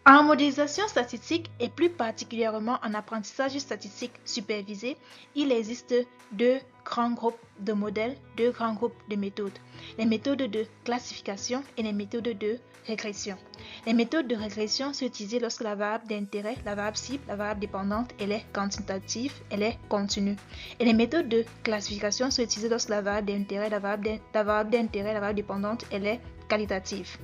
En modélisation statistique et plus particulièrement en apprentissage statistique supervisé, il existe deux grands groupes de modèles, deux grands groupes de méthodes. Les méthodes de classification et les méthodes de régression. Les méthodes de régression sont utilisées lorsque la variable d'intérêt, la variable cible, la variable dépendante, elle est quantitative, elle est continue. Et les méthodes de classification sont utilisées lorsque la variable d'intérêt, la variable dépendante, elle est qualitative.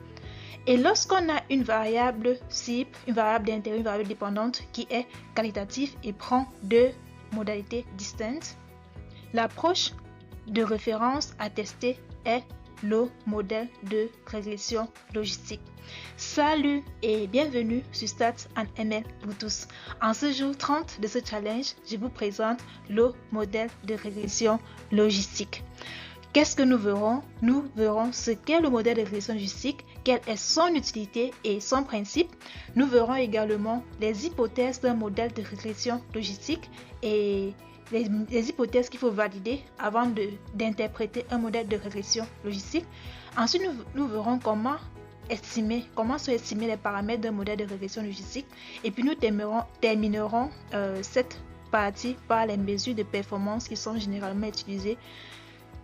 Et lorsqu'on a une variable cible, une variable d'intérêt, une variable dépendante qui est qualitative et prend deux modalités distinctes, l'approche de référence à tester est le modèle de régression logistique. Salut et bienvenue sur Stats and ML pour tous. En ce jour 30 de ce challenge, je vous présente le modèle de régression logistique. Qu'est-ce que nous verrons? Nous verrons ce qu'est le modèle de régression logistique, quelle est son utilité et son principe. Nous verrons également les hypothèses d'un modèle de régression logistique et les hypothèses qu'il faut valider avant d'interpréter un modèle de régression logistique. Ensuite, nous verrons comment sont estimés les paramètres d'un modèle de régression logistique. Et puis nous terminerons cette partie par les mesures de performance qui sont généralement utilisées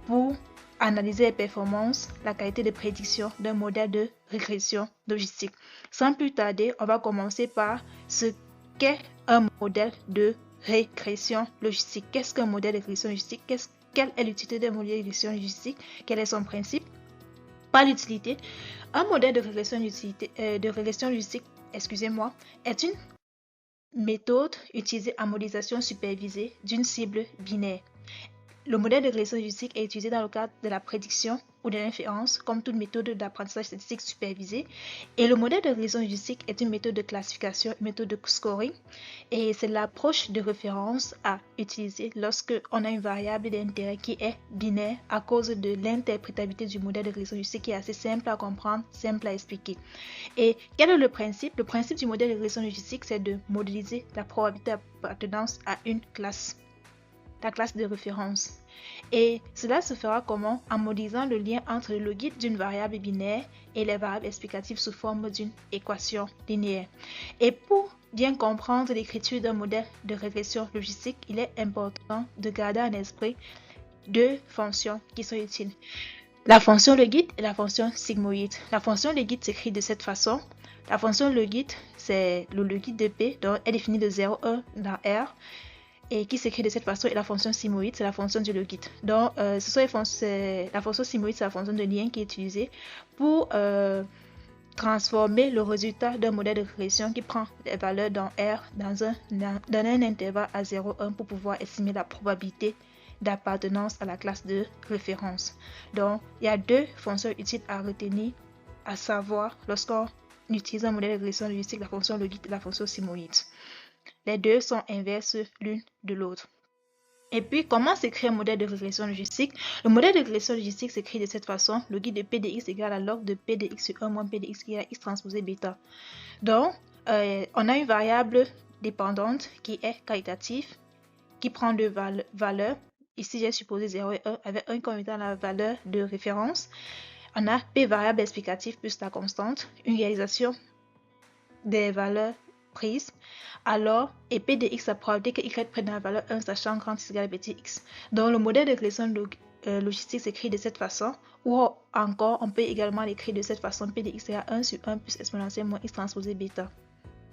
pour analyser les performances, la qualité de prédiction d'un modèle de régression logistique. Sans plus tarder, on va commencer par ce qu'est un modèle de régression logistique. Qu'est-ce qu'un modèle de régression logistique? Quelle est l'utilité d'un modèle de régression logistique? Quel est son principe? Pas l'utilité. Un modèle de régression logistique, est une méthode utilisée en modélisation supervisée d'une cible binaire. Le modèle de régression logistique est utilisé dans le cadre de la prédiction ou de l'inférence, comme toute méthode d'apprentissage statistique supervisée. Et le modèle de régression logistique est une méthode de classification, une méthode de scoring. Et c'est l'approche de référence à utiliser lorsque on a une variable d'intérêt qui est binaire à cause de l'interprétabilité du modèle de régression logistique qui est assez simple à comprendre, simple à expliquer. Et quel est le principe? Le principe du modèle de régression logistique, c'est de modéliser la probabilité d'appartenance à une classe. La classe de référence. Et cela se fera comment? En modélisant le lien entre le logit d'une variable binaire et les variables explicatives sous forme d'une équation linéaire. Et pour bien comprendre l'écriture d'un modèle de régression logistique, il est important de garder en esprit deux fonctions qui sont utiles. La fonction logit et la fonction sigmoïde. La fonction logit s'écrit de cette façon. La fonction logit, c'est le logit de P, donc elle est définie de 0, 1 dans R. Et qui s'écrit de cette façon, et la fonction sigmoïde, c'est la fonction du logit. Donc, la fonction sigmoïde, c'est la fonction de lien qui est utilisée pour transformer le résultat d'un modèle de régression qui prend les valeurs dans R dans un intervalle à 0, 1 pour pouvoir estimer la probabilité d'appartenance à la classe de référence. Donc, il y a deux fonctions utiles à retenir, à savoir lorsqu'on utilise un modèle de régression logistique, la fonction logit et la fonction sigmoïde. Les deux sont inverses l'une de l'autre. Et puis, comment s'écrit un modèle de régression logistique? Le modèle de régression logistique s'écrit de cette façon. Logit de P de x égale à log de P de x sur 1 moins P de x qui est à x transposé bêta. Donc, on a une variable dépendante qui est qualitative, qui prend deux valeurs. Ici, j'ai supposé 0 et 1 avec 1 comme étant la valeur de référence. On a P variable explicative plus la constante, une réalisation des valeurs prises. Alors, et P de x, la probabilité que y prenne la valeur 1 sachant grand x égale petit x. Donc, le modèle de régression logistique s'écrit de cette façon, ou encore, on peut également l'écrire de cette façon, P de x égale 1 sur 1 plus exponentielle moins x transposé bêta.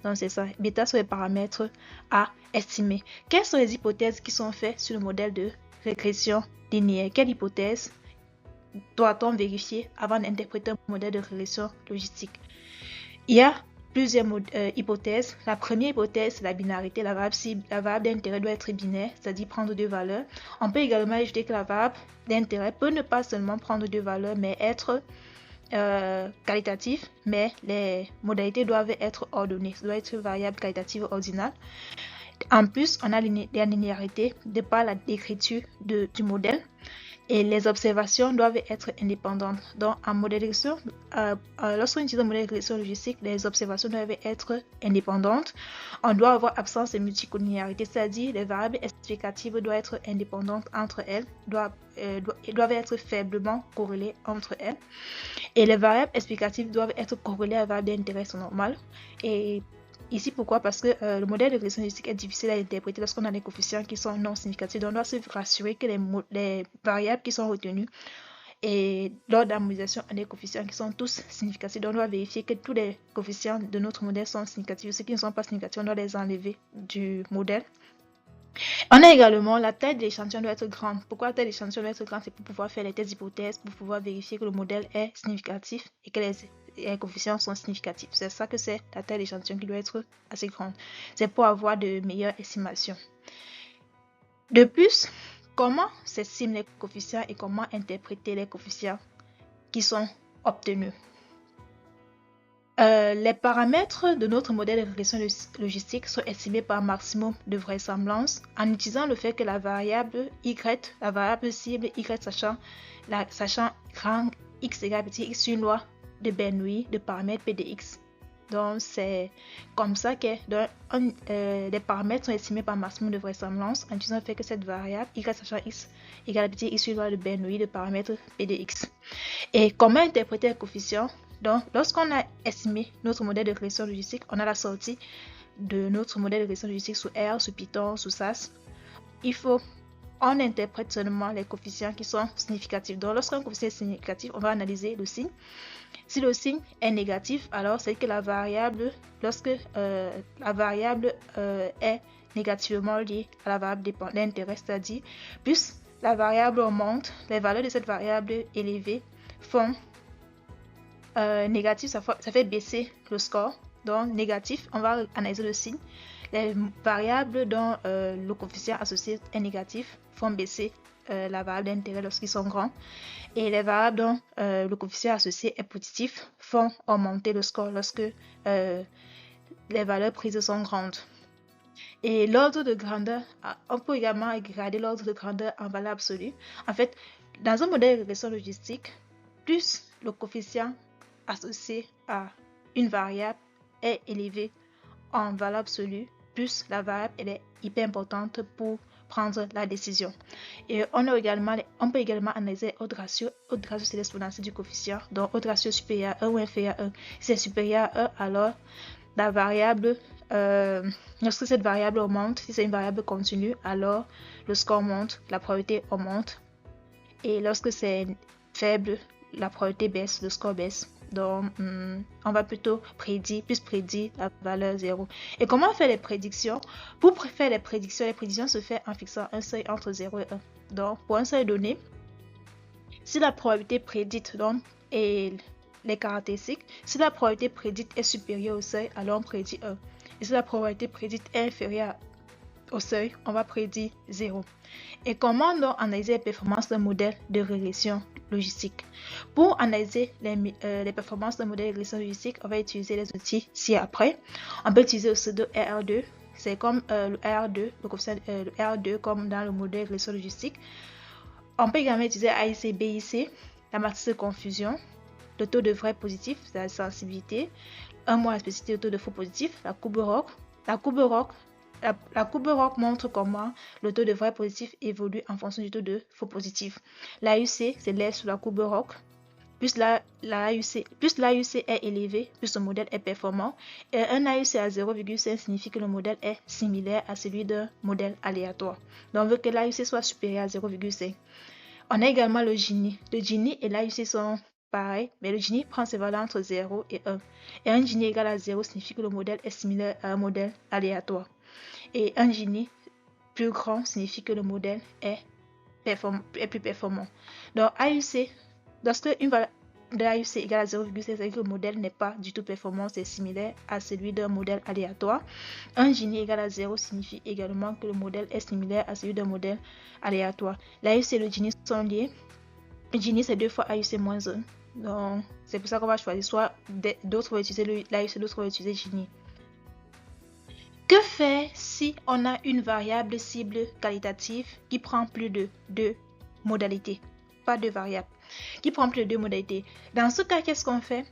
Donc, c'est ça. Bêta sont les paramètres à estimer. Quelles sont les hypothèses qui sont faites sur le modèle de régression linéaire? Quelle hypothèse doit-on vérifier avant d'interpréter un modèle de régression logistique? Il y a plusieurs hypothèses. La première hypothèse, c'est la binarité. La variable d'intérêt doit être binaire, c'est-à-dire prendre deux valeurs. On peut également ajouter que la variable d'intérêt peut ne pas seulement prendre deux valeurs, mais être qualitative, mais les modalités doivent être ordonnées. Ça doit être variable qualitative ordinale. En plus, on a la linéarité de par l'écriture du modèle. Et les observations doivent être indépendantes. Donc, en modèle de régression, lorsqu'on utilise un modèle de régression logistique, les observations doivent être indépendantes. On doit avoir absence de multicollinéarité, c'est-à-dire les variables explicatives doivent être indépendantes entre elles, doivent être faiblement corrélées entre elles. Et les variables explicatives doivent être corrélées à la variable d'intérêt normale. Et ici, pourquoi? Parce que le modèle de régression logistique est difficile à interpréter lorsqu'on a des coefficients qui sont non significatifs. Donc, on doit se rassurer que les variables qui sont retenues et lors d'harmonisation à des coefficients qui sont tous significatifs. Donc, on doit vérifier que tous les coefficients de notre modèle sont significatifs. Ceux qui ne sont pas significatifs, on doit les enlever du modèle. On a également la taille de l'échantillon doit être grande. Pourquoi la taille de l'échantillon doit être grande? C'est pour pouvoir faire les tests d'hypothèses, pour pouvoir vérifier que le modèle est significatif et que les coefficients sont significatifs. C'est ça que c'est la taille d'échantillon qui doit être assez grande. C'est pour avoir de meilleures estimations. De plus, comment s'estiment les coefficients et comment interpréter les coefficients qui sont obtenus? Les paramètres de notre modèle de régression logistique sont estimés par maximum de vraisemblance en utilisant le fait que la variable y, la variable cible y sachant grand x égale petit x sur une loi de Bernoulli de paramètres p de x. Donc c'est comme ça que les paramètres sont estimés par maximum de vraisemblance en utilisant le fait que cette variable y sachant x égale petit x sur une loi de Bernoulli de paramètres p de x. Et comment interpréter les coefficients? Donc, lorsqu'on a estimé notre modèle de régression logistique, on a la sortie de notre modèle de régression logistique sous R, sous Python, sous SAS. On interprète seulement les coefficients qui sont significatifs. Donc, lorsqu'un coefficient est significatif, on va analyser le signe. Si le signe est négatif, alors c'est que la variable, lorsque la variable est négativement liée à la variable d'intérêt, c'est-à-dire plus la variable augmente, les valeurs de cette variable élevée font négatif, ça fait baisser le score. Donc négatif, on va analyser le signe. Les variables dont le coefficient associé est négatif font baisser la variable d'intérêt lorsqu'ils sont grands. Et les variables dont le coefficient associé est positif font augmenter le score lorsque les valeurs prises sont grandes. Et l'ordre de grandeur, on peut également regarder l'ordre de grandeur en valeur absolue. En fait, dans un modèle de régression logistique, plus le coefficient associé à une variable est élevé en valeur absolue, plus la variable elle est hyper importante pour prendre la décision. Et on peut également analyser haute ratio. Haute ratio, c'est l'exponentielle du coefficient. Donc, haute ratio supérieure à 1 ou inférieure à 1. Si c'est supérieur à 1, alors la variable, lorsque cette variable augmente, si c'est une variable continue, alors le score monte, la probabilité augmente. Et lorsque c'est faible, la probabilité baisse, le score baisse. Donc, on va plutôt prédire la valeur 0. Et comment faire les prédictions? Pour faire les prédictions se font en fixant un seuil entre 0 et 1. Donc, pour un seuil donné, si la probabilité prédite et les caractéristiques, si la probabilité prédite est supérieure au seuil, alors on prédit 1. Et si la probabilité prédite est inférieure au seuil, on va prédire 0. Et comment donc analyser les performances d'un modèle de régression logistique? Pour analyser les performances d'un modèle de régression logistique, on va utiliser les outils ci-après. On peut utiliser le pseudo R2, c'est comme le R2, le coefficient le R2 comme dans le modèle de régression logistique. On peut également utiliser AIC, BIC, la matrice de confusion, le taux de vrai positif, c'est la sensibilité, un mois la spécificité, le taux de faux positif, la courbe ROC. La courbe ROC montre comment le taux de vrai positif évolue en fonction du taux de faux positif. L'AUC, c'est l'air sous la courbe ROC. Plus l'AUC est élevé, plus le modèle est performant. Et un AUC à 0,5 signifie que le modèle est similaire à celui d'un modèle aléatoire. Donc, on veut que l'AUC soit supérieur à 0,5. On a également le Gini. Le Gini et l'AUC sont pareils, mais le Gini prend ses valeurs entre 0 et 1. Et un Gini égal à 0 signifie que le modèle est similaire à un modèle aléatoire. Et un Gini plus grand signifie que le modèle est plus performant. Donc, lorsque une valeur de AUC égale à 0,5, c'est-à-dire que le modèle n'est pas du tout performant, c'est similaire à celui d'un modèle aléatoire. Un Gini égal à 0 signifie également que le modèle est similaire à celui d'un modèle aléatoire. L'AUC et le Gini sont liés. Le Gini, c'est 2 fois AUC moins 1. Donc, c'est pour ça qu'on va choisir soit d'autres vont utiliser l'AUC, d'autres vont utiliser Gini. Que faire si on a une variable cible qualitative qui prend plus de 2 modalités? pas de variable, qui prend plus de deux modalités. Dans ce cas, qu'est-ce qu'on fait?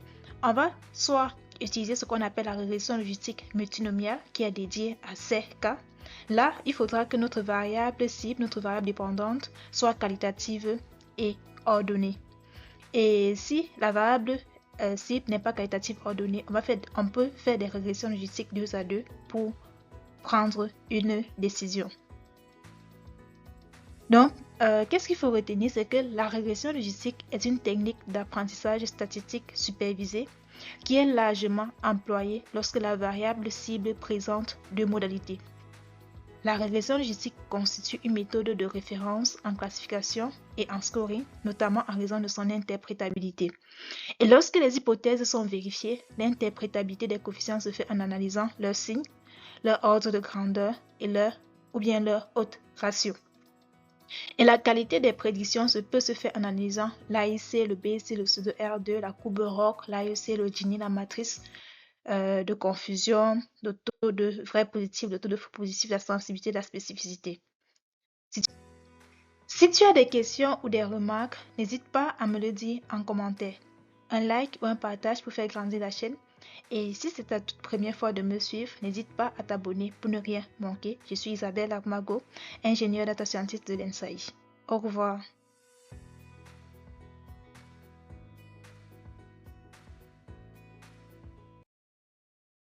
On va soit utiliser ce qu'on appelle la régression logistique multinomiale qui est dédiée à ces cas. Là, il faudra que notre variable cible, notre variable dépendante, soit qualitative et ordonnée. Et si la variable cible n'est pas qualitative ordonnée, on peut faire des régressions logistiques 2 à 2 pour prendre une décision. Donc, qu'est-ce qu'il faut retenir? C'est que la régression logistique est une technique d'apprentissage statistique supervisée qui est largement employée lorsque la variable cible présente deux modalités. La régression logistique constitue une méthode de référence en classification et en scoring, notamment en raison de son interprétabilité. Et lorsque les hypothèses sont vérifiées, l'interprétabilité des coefficients se fait en analysant leurs signes, leur ordre de grandeur et leur haute ratio. Et la qualité des prédictions peut se faire en analysant l'AIC, le BIC, le pseudo R2, la courbe ROC, l'AEC, le Gini, la matrice de confusion, le taux de vrai positif, le taux de faux positif, la sensibilité, la spécificité. Si tu as des questions ou des remarques, n'hésite pas à me le dire en commentaire. Un like ou un partage pour faire grandir la chaîne. Et si c'est ta toute première fois de me suivre, n'hésite pas à t'abonner pour ne rien manquer. Je suis Isabelle Armago, ingénieure data scientist de l'ENSAI. Au revoir.